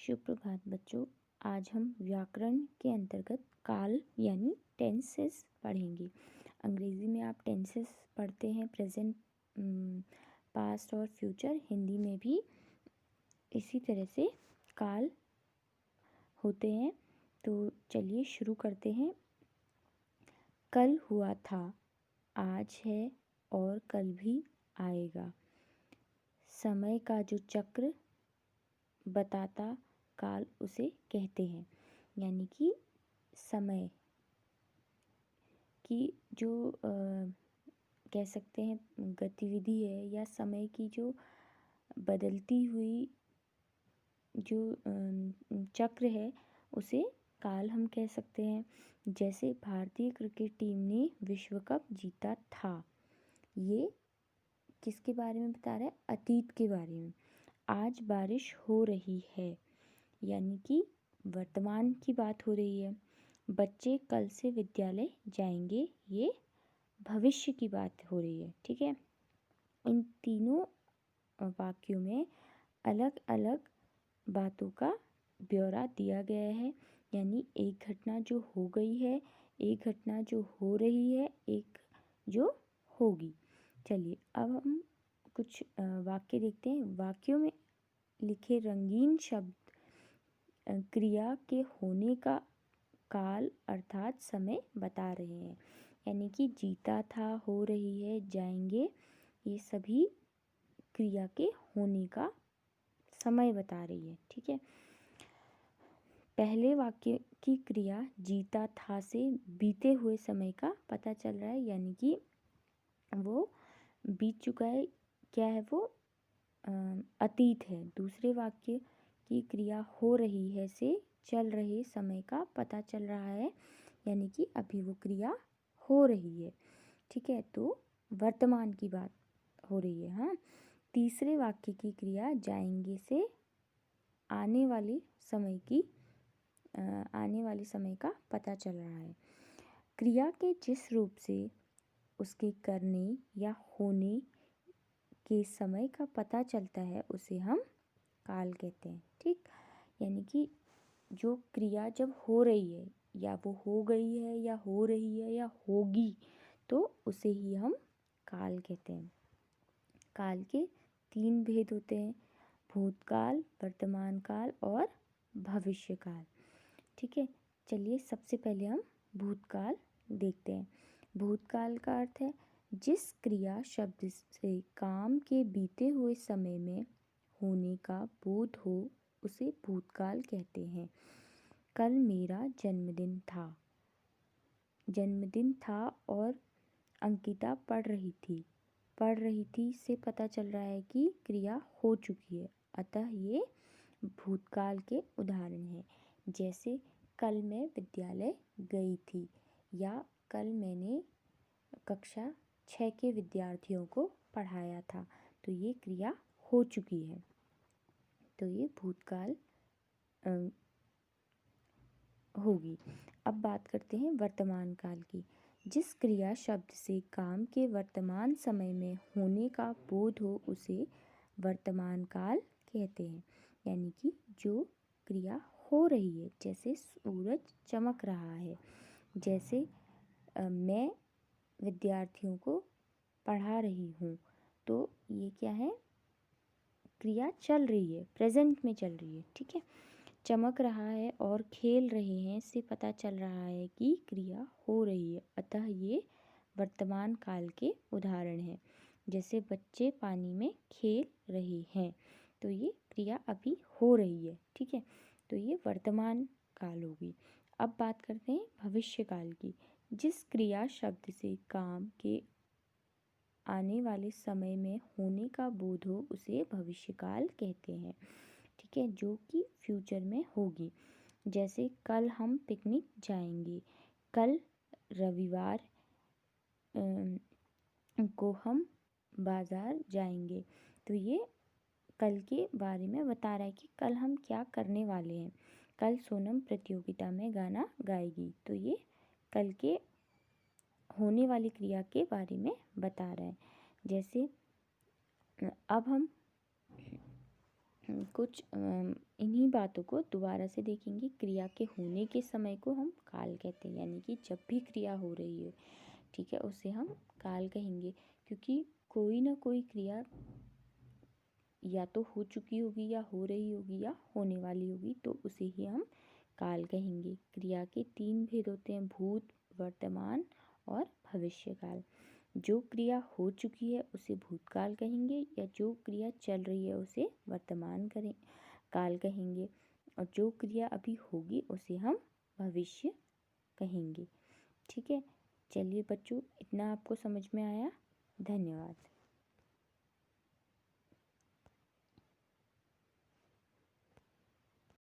सुप्रभात बच्चों। आज हम व्याकरण के अंतर्गत काल यानी टेंसेस पढ़ेंगे। अंग्रेजी में आप टेंसेस पढ़ते हैं, प्रेजेंट, पास्ट और फ्यूचर। हिंदी में भी इसी तरह से काल होते हैं। तो चलिए शुरू करते हैं। कल हुआ था, आज है और कल भी आएगा। समय का जो चक्र बताता काल उसे कहते हैं। यानी कि समय की जो कह सकते हैं गतिविधि है, या समय की जो बदलती हुई जो चक्र है उसे काल हम कह सकते हैं। जैसे भारतीय क्रिकेट टीम ने विश्व कप जीता था, ये किसके बारे में बता रहा है? अतीत के बारे में। आज बारिश हो रही है, यानी कि वर्तमान की बात हो रही है। बच्चे कल से विद्यालय जाएंगे, ये भविष्य की बात हो रही है। ठीक है, इन तीनों वाक्यों में अलग अलग बातों का ब्यौरा दिया गया है। यानी एक घटना जो हो गई है, एक घटना जो हो रही है, एक जो होगी। चलिए अब हम कुछ वाक्य देखते हैं। वाक्यों में लिखे रंगीन शब्द क्रिया के होने का काल अर्थात समय बता रहे हैं। यानी कि जीता था, हो रही है, जाएंगे, ये सभी क्रिया के होने का समय बता रही है। ठीक है, पहले वाक्य की क्रिया जीता था से बीते हुए समय का पता चल रहा है, यानी कि वो बीत चुका है। क्या है वो? अतीत है। दूसरे वाक्य की क्रिया हो रही है से चल रहे समय का पता चल रहा है, यानी कि अभी वो क्रिया हो रही है। ठीक है, तो वर्तमान की बात हो रही है। हाँ, तीसरे वाक्य की क्रिया जाएंगे से आने वाले समय का पता चल रहा है। क्रिया के जिस रूप से उसके करने या होने के समय का पता चलता है उसे हम काल कहते हैं। ठीक, यानी कि जो क्रिया जब हो रही है, या वो हो गई है, या हो रही है, या होगी, तो उसे ही हम काल कहते हैं। काल के 3 भेद होते हैं: भूतकाल, वर्तमान काल और भविष्य काल। ठीक है, चलिए सबसे पहले हम भूतकाल देखते हैं। भूतकाल का अर्थ है जिस क्रिया शब्द से काम के बीते हुए समय में होने का बोध हो उसे भूतकाल कहते हैं। कल मेरा जन्मदिन था। जन्मदिन था और अंकिता पढ़ रही थी से पता चल रहा है कि क्रिया हो चुकी है, अतः ये भूतकाल के उदाहरण हैं। जैसे कल मैं विद्यालय गई थी, या कल मैंने कक्षा 6 के विद्यार्थियों को पढ़ाया था, तो ये क्रिया हो चुकी है, तो ये भूतकाल होगी। अब बात करते हैं वर्तमान काल की। जिस क्रिया शब्द से काम के वर्तमान समय में होने का बोध हो उसे वर्तमान काल कहते हैं। यानी कि जो क्रिया हो रही है, जैसे सूरज चमक रहा है, जैसे मैं विद्यार्थियों को पढ़ा रही हूँ, तो ये क्या है? क्रिया चल रही है, प्रेजेंट में चल रही है। ठीक है, चमक रहा है और खेल रहे हैं से पता चल रहा है कि क्रिया हो रही है, अतः ये वर्तमान काल के उदाहरण हैं। जैसे बच्चे पानी में खेल रहे हैं, तो ये क्रिया अभी हो रही है। ठीक है, तो ये वर्तमान काल होगी। अब बात करते हैं भविष्य काल की। जिस क्रिया शब्द से काम के आने वाले समय में होने का बोध हो उसे भविष्यकाल कहते हैं। ठीक है, जो कि फ्यूचर में होगी। जैसे कल हम पिकनिक जाएंगे, कल रविवार को हम बाज़ार जाएंगे, तो ये कल के बारे में बता रहा है कि कल हम क्या करने वाले हैं। कल सोनम प्रतियोगिता में गाना गाएगी, तो ये कल के होने वाली क्रिया के बारे में बता रहा है। जैसे अब हम कुछ इन्हीं बातों को दोबारा से देखेंगे। क्रिया के होने के समय को हम काल कहते हैं, यानी कि जब भी क्रिया हो रही है, ठीक है, उसे हम काल कहेंगे। क्योंकि कोई ना कोई क्रिया या तो हो चुकी होगी या हो रही होगी या होने वाली होगी, तो उसे ही हम काल कहेंगे। क्रिया के 3 भेद होते हैं, भूत, वर्तमान और भविष्यकाल। जो क्रिया हो चुकी है उसे भूतकाल कहेंगे, या जो क्रिया चल रही है उसे वर्तमान काल कहेंगे, और जो क्रिया अभी होगी उसे हम भविष्य कहेंगे। ठीक है, चलिए बच्चों, इतना आपको समझ में आया। धन्यवाद।